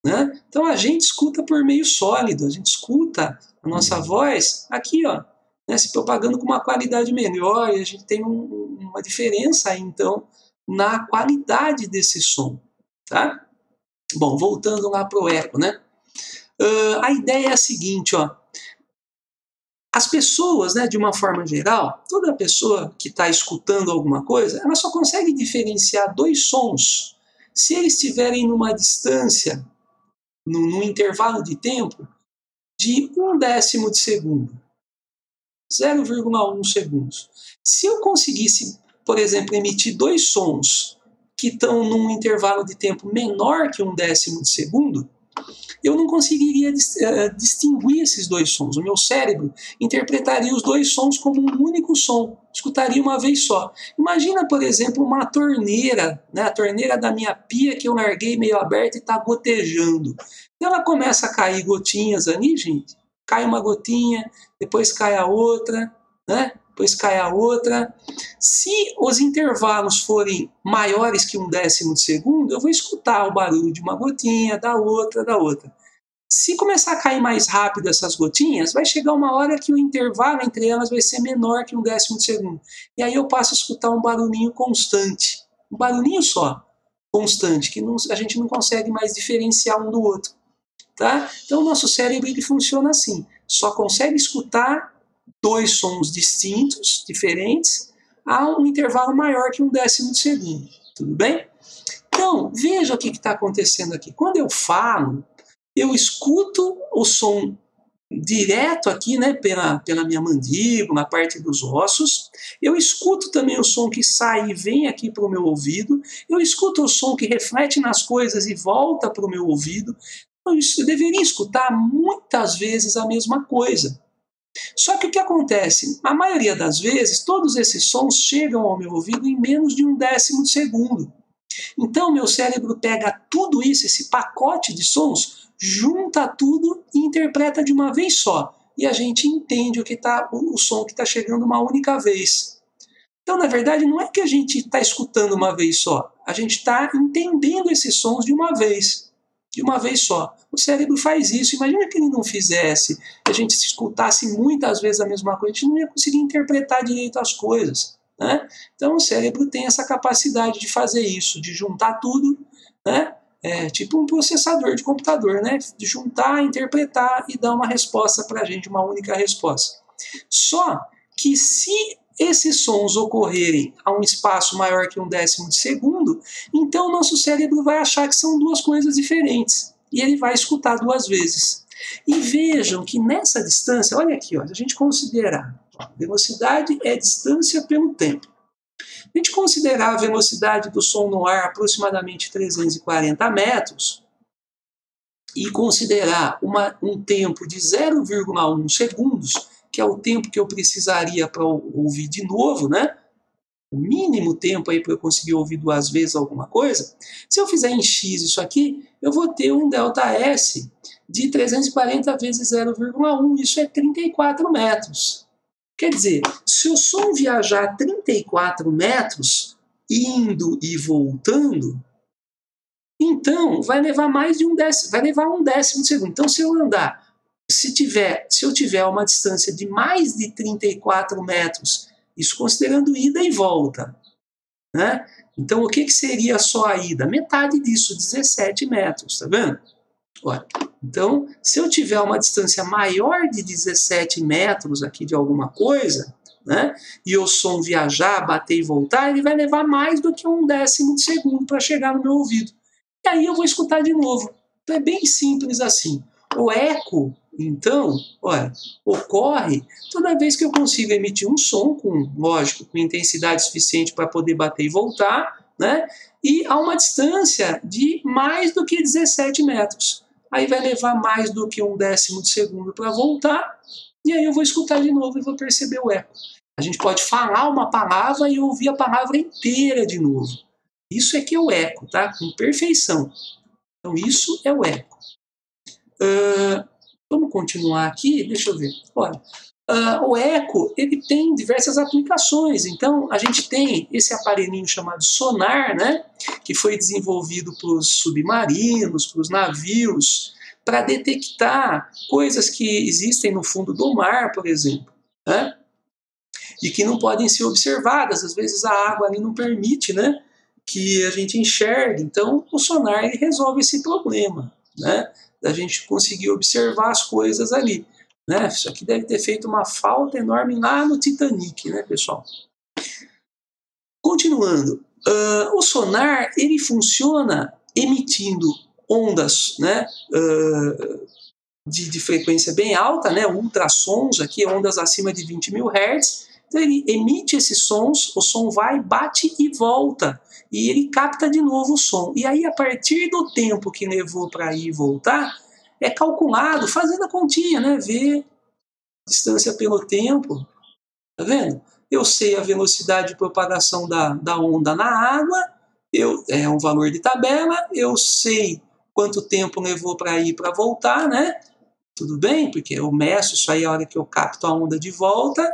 né? Então a gente escuta por meio sólido, a gente escuta a nossa voz aqui, ó, né, se propagando com uma qualidade melhor, e a gente tem uma diferença aí, então, na qualidade desse som, tá? Bom, voltando lá para o eco, né? A ideia é a seguinte, ó. As pessoas, né, de uma forma geral, toda pessoa que está escutando alguma coisa, ela só consegue diferenciar dois sons se eles estiverem numa distância, num intervalo de tempo, de 1/10 de segundo. 0,1 segundos. Se eu conseguisse, por exemplo, emitir dois sons que estão num intervalo de tempo menor que 1/10 de segundo, eu não conseguiria distinguir esses dois sons. O meu cérebro interpretaria os dois sons como um único som, escutaria uma vez só. Imagina, por exemplo, uma torneira, né, a torneira da minha pia que eu larguei meio aberta e está gotejando. E ela começa a cair gotinhas ali, gente. Cai uma gotinha, depois cai a outra, né? Depois cai a outra. Se os intervalos forem maiores que 1/10 de segundo, eu vou escutar o barulho de uma gotinha, da outra, da outra. Se começar a cair mais rápido essas gotinhas, vai chegar uma hora que o intervalo entre elas vai ser menor que 1/10 de segundo. E aí eu passo a escutar um barulhinho constante. Um barulhinho só, constante, que a gente não consegue mais diferenciar um do outro. Tá? Então o nosso cérebro ele funciona assim, só consegue escutar dois sons distintos, diferentes, a um intervalo maior que 1/10 de segundo. Tudo bem? Então, veja o que está acontecendo aqui. Quando eu falo, eu escuto o som direto aqui, né, pela minha mandíbula, na parte dos ossos. Eu escuto também o som que sai e vem aqui para o meu ouvido. Eu escuto o som que reflete nas coisas e volta para o meu ouvido. Eu deveria escutar muitas vezes a mesma coisa. Só que o que acontece? A maioria das vezes, todos esses sons chegam ao meu ouvido em menos de 1/10 de segundo. Então, meu cérebro pega tudo isso, esse pacote de sons, junta tudo e interpreta de uma vez só. E a gente entende o som que está chegando uma única vez. Então, na verdade, não é que a gente está escutando uma vez só. A gente está entendendo esses sons de uma vez só. O cérebro faz isso. Imagina que ele não fizesse, que a gente se escutasse muitas vezes a mesma coisa, a gente não ia conseguir interpretar direito as coisas, né? Então o cérebro tem essa capacidade de fazer isso, de juntar tudo, né? É tipo um processador de computador, né? De juntar, interpretar e dar uma resposta para a gente, uma única resposta. Só que se esses sons ocorrerem a um espaço maior que 1/10 de segundo, então o nosso cérebro vai achar que são duas coisas diferentes. E ele vai escutar duas vezes. E vejam que nessa distância, olha aqui, ó, a gente considerar, velocidade é distância pelo tempo. A gente considerar a velocidade do som no ar aproximadamente 340 metros e considerar um tempo de 0,1 segundos, que é o tempo que eu precisaria para ouvir de novo, né? O mínimo tempo aí para eu conseguir ouvir duas vezes alguma coisa. Se eu fizer em x isso aqui, eu vou ter um ΔS de 340 vezes 0,1, isso é 34 metros. Quer dizer, se o som viajar 34 metros, indo e voltando, então vai levar mais de 1/10, vai levar 1/10 de segundo. Então, se eu andar, se eu tiver uma distância de mais de 34 metros Isso considerando ida e volta, né? Então, o que seria só a ida? Metade disso, 17 metros, tá vendo? Olha, então, se eu tiver uma distância maior de 17 metros aqui de alguma coisa, né, e o som viajar, bater e voltar, ele vai levar mais do que 1/10 de segundo para chegar no meu ouvido. E aí eu vou escutar de novo. Então é bem simples assim. O eco, então, olha, ocorre toda vez que eu consigo emitir um som, lógico, com intensidade suficiente para poder bater e voltar, né, e a uma distância de mais do que 17 metros. Aí vai levar mais do que 1/10 de segundo para voltar, e aí eu vou escutar de novo e vou perceber o eco. A gente pode falar uma palavra e ouvir a palavra inteira de novo. Isso é que é o eco, tá? Com perfeição. Então isso é o eco. Vamos continuar aqui, deixa eu ver. Olha, o eco ele tem diversas aplicações. Então a gente tem esse aparelhinho chamado sonar, né, que foi desenvolvido para os submarinos, para os navios, para detectar coisas que existem no fundo do mar, por exemplo, né, e que não podem ser observadas. Às vezes a água ali não permite, né, que a gente enxergue. Então o sonar ele resolve esse problema, né, da gente conseguir observar as coisas ali. Né? Isso aqui deve ter feito uma falta enorme lá no Titanic, né, pessoal? Continuando, o sonar ele funciona emitindo ondas, né, de frequência bem alta, né, ultrassons, aqui, ondas acima de 20.000 Hz. Então ele emite esses sons, o som vai, bate e volta, e ele capta de novo o som. E aí, a partir do tempo que levou para ir e voltar, é calculado, fazendo a continha, né, ver distância pelo tempo, tá vendo? Eu sei a velocidade de propagação da onda na água, é um valor de tabela, eu sei quanto tempo levou para ir para voltar, né? Tudo bem, porque eu meço isso aí a hora que eu capto a onda de volta,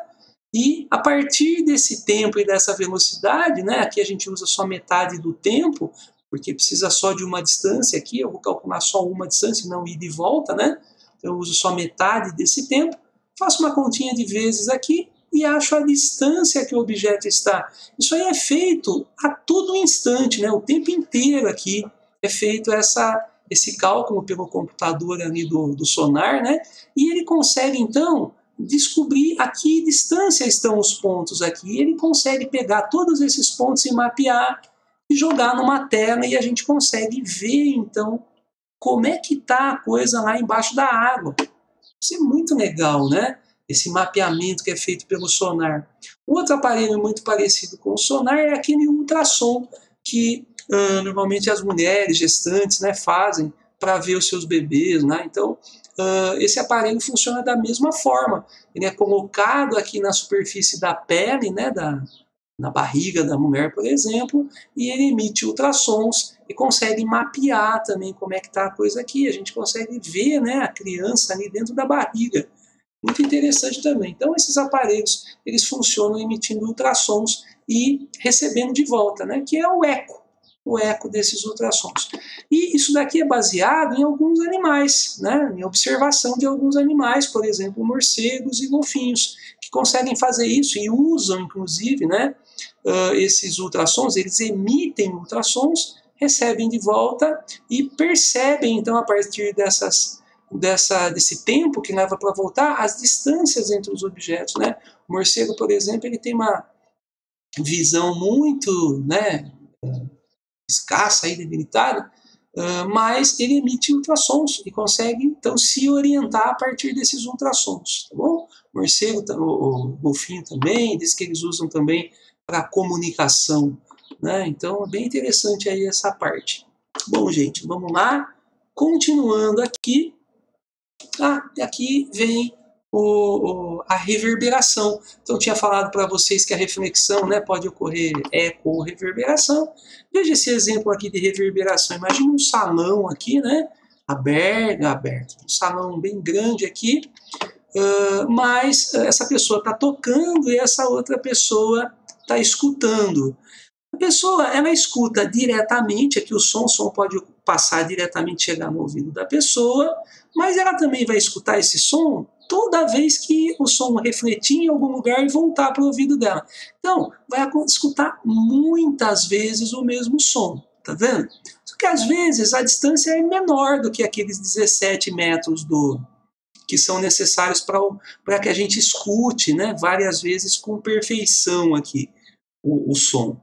e a partir desse tempo e dessa velocidade, né? Aqui a gente usa só metade do tempo, porque precisa só de uma distância aqui, eu vou calcular só uma distância, não ida e volta, né? Então eu uso só metade desse tempo, faço uma continha de vezes aqui e acho a distância que o objeto está. Isso aí é feito a todo instante, né? O tempo inteiro aqui é feito esse cálculo pelo computador ali do sonar, né? E ele consegue, então, descobrir a que distância estão os pontos aqui. Ele consegue pegar todos esses pontos e mapear e jogar numa tela, e a gente consegue ver, então, como é que está a coisa lá embaixo da água. Isso é muito legal, né? Esse mapeamento que é feito pelo sonar. Outro aparelho muito parecido com o sonar é aquele ultrassom que normalmente as mulheres gestantes, né, fazem para ver os seus bebês, né? Então, esse aparelho funciona da mesma forma. Ele é colocado aqui na superfície da pele, né, na barriga da mulher, por exemplo, e ele emite ultrassons e consegue mapear também como é que está a coisa aqui. A gente consegue ver, né, a criança ali dentro da barriga. Muito interessante também. Então, esses aparelhos, eles funcionam emitindo ultrassons e recebendo de volta, né, que é o eco desses ultrassons. E isso daqui é baseado em alguns animais, né, em observação de alguns animais, por exemplo, morcegos e golfinhos, que conseguem fazer isso e usam, inclusive, né, esses ultrassons, eles emitem ultrassons, recebem de volta e percebem, então, a partir desse tempo que leva para voltar, as distâncias entre os objetos, né? O morcego, por exemplo, ele tem uma visão muito, né, escassa, aí, debilitada, mas ele emite ultrassons e consegue, então, se orientar a partir desses ultrassons, tá bom? O morcego, o golfinho também, diz que eles usam também para comunicação, né? Então, é bem interessante aí essa parte. Bom, gente, vamos lá. Continuando aqui, aqui vem a reverberação. Então, eu tinha falado para vocês que a reflexão, né, pode ocorrer eco ou reverberação. Veja esse exemplo aqui de reverberação. Imagina um salão aqui, né, aberto, um salão bem grande aqui, mas essa pessoa está tocando e essa outra pessoa está escutando. A pessoa, ela escuta diretamente, aqui o som pode passar diretamente, chegar no ouvido da pessoa, mas ela também vai escutar esse som toda vez que o som refletir em algum lugar e voltar para o ouvido dela. Então, vai escutar muitas vezes o mesmo som, tá vendo? Só que às vezes a distância é menor do que aqueles 17 metros que são necessários para que a gente escute, né, várias vezes com perfeição aqui o som.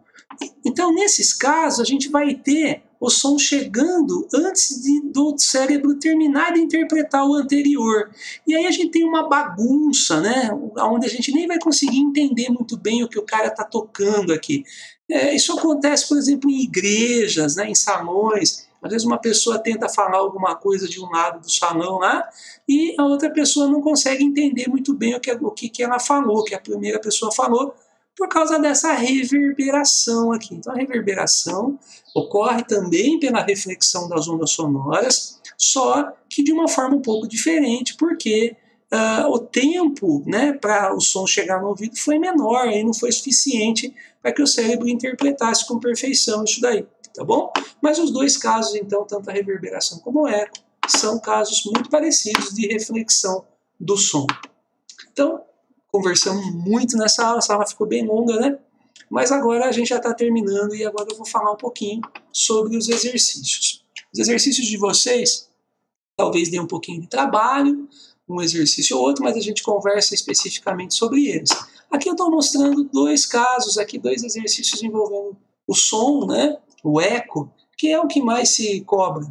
Então, nesses casos, a gente vai ter o som chegando antes do cérebro terminar de interpretar o anterior. E aí a gente tem uma bagunça, né, onde a gente nem vai conseguir entender muito bem o que o cara está tocando aqui. Isso acontece, por exemplo, em igrejas, né, em salões. Às vezes uma pessoa tenta falar alguma coisa de um lado do salão lá e a outra pessoa não consegue entender muito bem o que ela falou, que a primeira pessoa falou, por causa dessa reverberação aqui. Então a reverberação ocorre também pela reflexão das ondas sonoras, só que de uma forma um pouco diferente, porque o tempo, né, para o som chegar no ouvido foi menor, e não foi suficiente para que o cérebro interpretasse com perfeição isso daí, tá bom? Mas os dois casos, então, tanto a reverberação como o eco, são casos muito parecidos de reflexão do som. Então, conversamos muito nessa aula, essa aula ficou bem longa, né? Mas agora a gente já está terminando e agora eu vou falar um pouquinho sobre os exercícios. Os exercícios de vocês talvez dê um pouquinho de trabalho, um exercício ou outro, mas a gente conversa especificamente sobre eles. Aqui eu estou mostrando dois casos, aqui dois exercícios envolvendo o som, né? O eco, que é o que mais se cobra,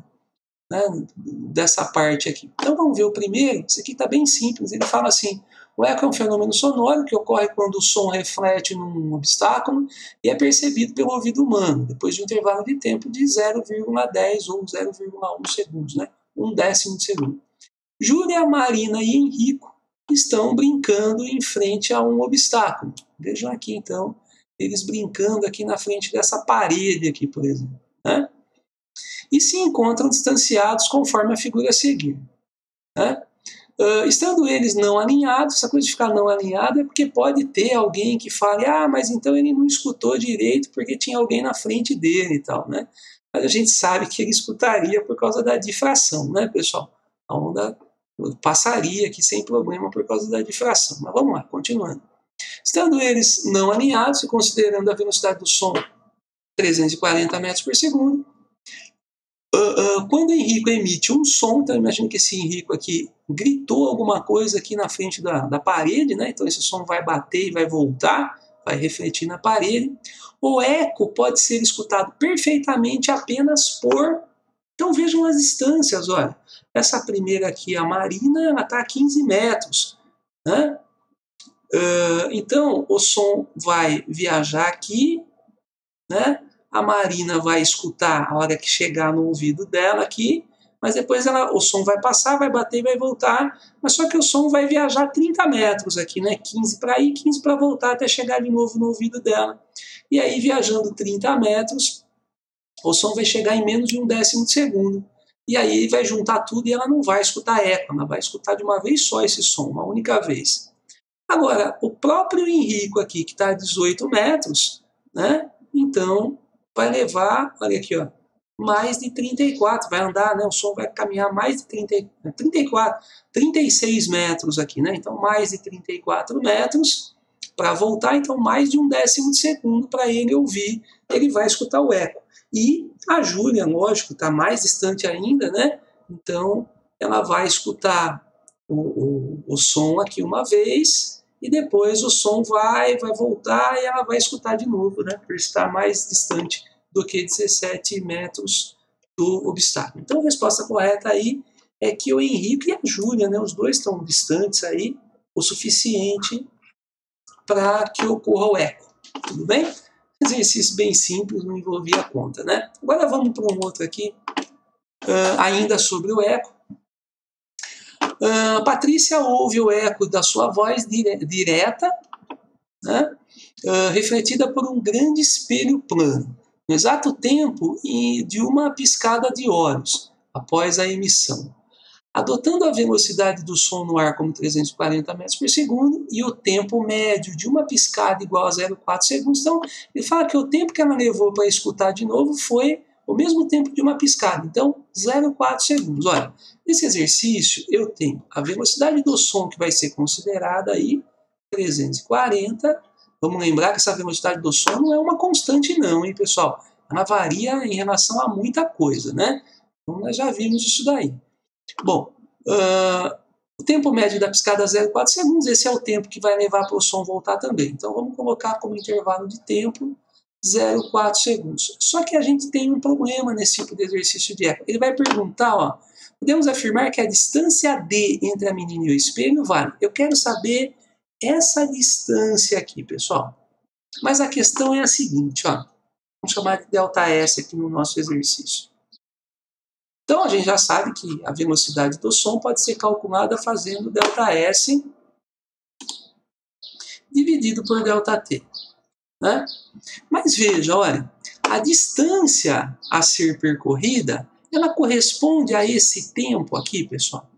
né, dessa parte aqui. Então vamos ver o primeiro. Esse aqui está bem simples. Ele fala assim: o eco é um fenômeno sonoro que ocorre quando o som reflete num obstáculo e é percebido pelo ouvido humano, depois de um intervalo de tempo de 0,10 ou 0,1 segundos, né? 1/10 de segundo. Júlia, Marina e Henrico estão brincando em frente a um obstáculo. Vejam aqui, então, eles brincando aqui na frente dessa parede aqui, por exemplo, né? E se encontram distanciados conforme a figura a seguir, né? Estando eles não alinhados, essa coisa de ficar não alinhado é porque pode ter alguém que fale: ah, mas então ele não escutou direito porque tinha alguém na frente dele e tal, né? Mas a gente sabe que ele escutaria por causa da difração, né, pessoal? A onda passaria aqui sem problema por causa da difração. Mas vamos lá, continuando. Estando eles não alinhados e considerando a velocidade do som 340 metros por segundo, quando Henrico emite um som, então imagina que esse Henrico aqui gritou alguma coisa aqui na frente da parede, né? Então esse som vai bater e vai voltar, vai refletir na parede. O eco pode ser escutado perfeitamente apenas por... Então vejam as distâncias, olha. Essa primeira aqui, a Marina, ela está a 15 metros, né? Então o som vai viajar aqui, né? A Marina vai escutar a hora que chegar no ouvido dela aqui, mas depois o som vai passar, vai bater e vai voltar, mas só que o som vai viajar 30 metros aqui, né? 15 para ir, 15 para voltar, até chegar de novo no ouvido dela. E aí, viajando 30 metros, o som vai chegar em menos de 1/10 de segundo. E aí vai juntar tudo e ela não vai escutar eco, ela vai escutar de uma vez só esse som, uma única vez. Agora, o próprio Henrico aqui, que está a 18 metros, né? Então vai levar, olha aqui, ó, mais de 34, vai andar, né, o som vai caminhar mais de 36 metros aqui, né, então mais de 34 metros para voltar, então mais de 1/10 de segundo para ele ouvir, ele vai escutar o eco. E a Júlia, lógico, está mais distante ainda, né, então ela vai escutar o som aqui uma vez, e depois o som vai voltar e ela vai escutar de novo, né, por estar mais distante do que 17 metros do obstáculo. Então a resposta correta aí é que o Henrique e a Júlia, né, os dois estão distantes aí o suficiente para que ocorra o eco. Tudo bem? Exercício bem simples, não envolvia a conta, né? Agora vamos para um outro aqui, ainda sobre o eco. Patrícia ouve o eco da sua voz direta, né, refletida por um grande espelho plano, no exato tempo de uma piscada de olhos, após a emissão. Adotando a velocidade do som no ar como 340 metros por segundo e o tempo médio de uma piscada igual a 0,4 segundos. Então, ele fala que o tempo que ela levou para escutar de novo foi o mesmo tempo de uma piscada. Então, 0,4 segundos. Olha, nesse exercício eu tenho a velocidade do som que vai ser considerada aí, 340. Vamos lembrar que essa velocidade do som não é uma constante não, hein, pessoal? Ela varia em relação a muita coisa, né? Então, nós já vimos isso daí. Bom, o tempo médio da piscada é 0,4 segundos. Esse é o tempo que vai levar para o som voltar também. Então, vamos colocar como intervalo de tempo 0,4 segundos. Só que a gente tem um problema nesse tipo de exercício de eco. Ele vai perguntar, ó, podemos afirmar que a distância D entre a menina e o espelho vale. Eu quero saber essa distância aqui, pessoal. Mas a questão é a seguinte, ó. Vamos chamar de ΔS aqui no nosso exercício. Então, a gente já sabe que a velocidade do som pode ser calculada fazendo ΔS dividido por ΔT. Né? Mas veja, olha, a distância a ser percorrida, ela corresponde a esse tempo aqui, pessoal.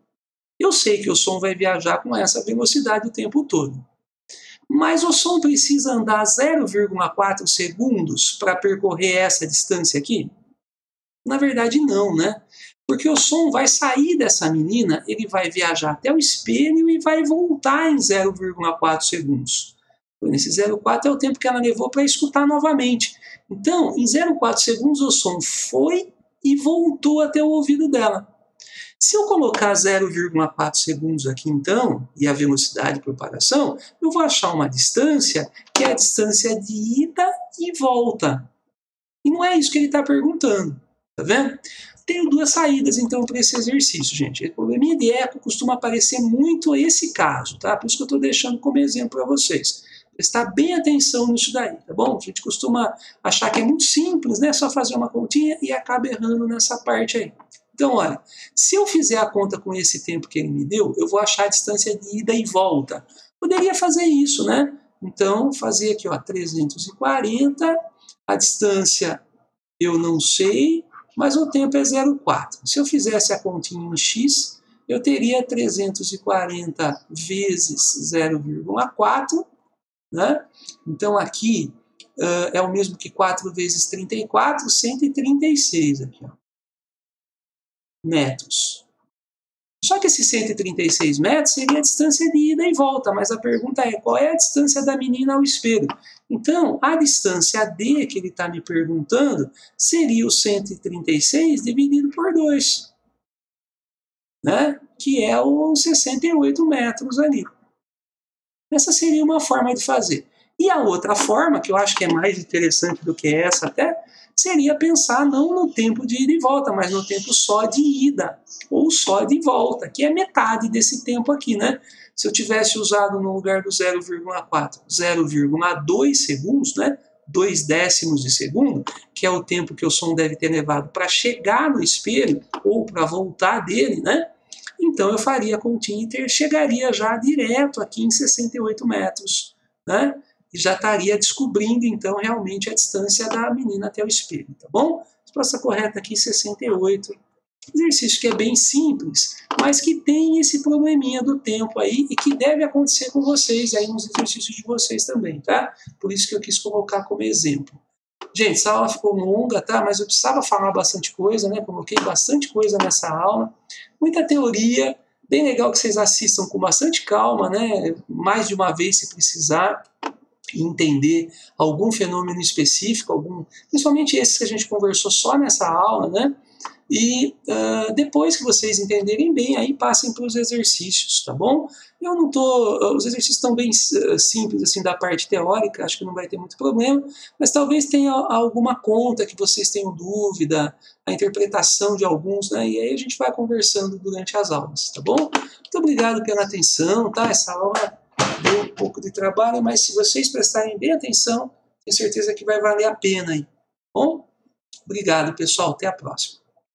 Eu sei que o som vai viajar com essa velocidade o tempo todo. Mas o som precisa andar 0,4 segundos para percorrer essa distância aqui? Na verdade, não, né? Porque o som vai sair dessa menina, ele vai viajar até o espelho e vai voltar em 0,4 segundos. Esse 0,4 é o tempo que ela levou para escutar novamente. Então, em 0,4 segundos, o som foi e voltou até o ouvido dela. Se eu colocar 0,4 segundos aqui, então, e a velocidade de propagação, eu vou achar uma distância que é a distância de ida e volta. E não é isso que ele está perguntando. Tá vendo? Tenho duas saídas, então, para esse exercício, gente. O probleminha de eco costuma aparecer muito esse caso, tá? Por isso que eu estou deixando como exemplo para vocês. Prestar bem atenção nisso daí, tá bom? A gente costuma achar que é muito simples, né? Só fazer uma continha e acaba errando nessa parte aí. Então, olha, se eu fizer a conta com esse tempo que ele me deu, eu vou achar a distância de ida e volta. Poderia fazer isso, né? Então, fazer aqui, ó, 340, a distância eu não sei, mas o tempo é 0,4. Se eu fizesse a continha em x, eu teria 340 vezes 0,4, né? Então, aqui é o mesmo que 4 vezes 34, 136 aqui, ó, metros. Só que esses 136 metros seria a distância de ida e volta, mas a pergunta é, qual é a distância da menina ao espelho? Então, a distância D que ele está me perguntando seria o 136 dividido por 2, né? Que é os 68 metros ali. Essa seria uma forma de fazer. E a outra forma, que eu acho que é mais interessante do que essa até, seria pensar não no tempo de ida e volta, mas no tempo só de ida, ou só de volta, que é metade desse tempo aqui, né? Se eu tivesse usado no lugar do 0,4, 0,2 segundos, né? 2 décimos de segundo, que é o tempo que o som deve ter levado para chegar no espelho, ou para voltar dele, né? Então eu faria a continha e chegaria já direto aqui em 68 metros, né? E já estaria descobrindo, então, realmente a distância da menina até o espelho, tá bom? A resposta correta aqui, 68. Exercício que é bem simples, mas que tem esse probleminha do tempo aí e que deve acontecer com vocês aí nos exercícios de vocês também, tá? Por isso que eu quis colocar como exemplo. Gente, essa aula ficou longa, tá? Mas eu precisava falar bastante coisa, né? Coloquei bastante coisa nessa aula. Muita teoria, bem legal que vocês assistam com bastante calma, né? Mais de uma vez se precisar, entender algum fenômeno específico, principalmente esses que a gente conversou só nessa aula, né? E depois que vocês entenderem bem, aí passem para os exercícios, tá bom? Eu não tô, os exercícios estão bem simples assim da parte teórica, acho que não vai ter muito problema, mas talvez tenha alguma conta que vocês tenham dúvida, a interpretação de alguns, né? E aí a gente vai conversando durante as aulas, tá bom? Muito obrigado pela atenção, tá? Essa aula deu um pouco de trabalho, mas se vocês prestarem bem atenção, tenho certeza que vai valer a pena aí, tá bom? Obrigado, pessoal. Até a próxima.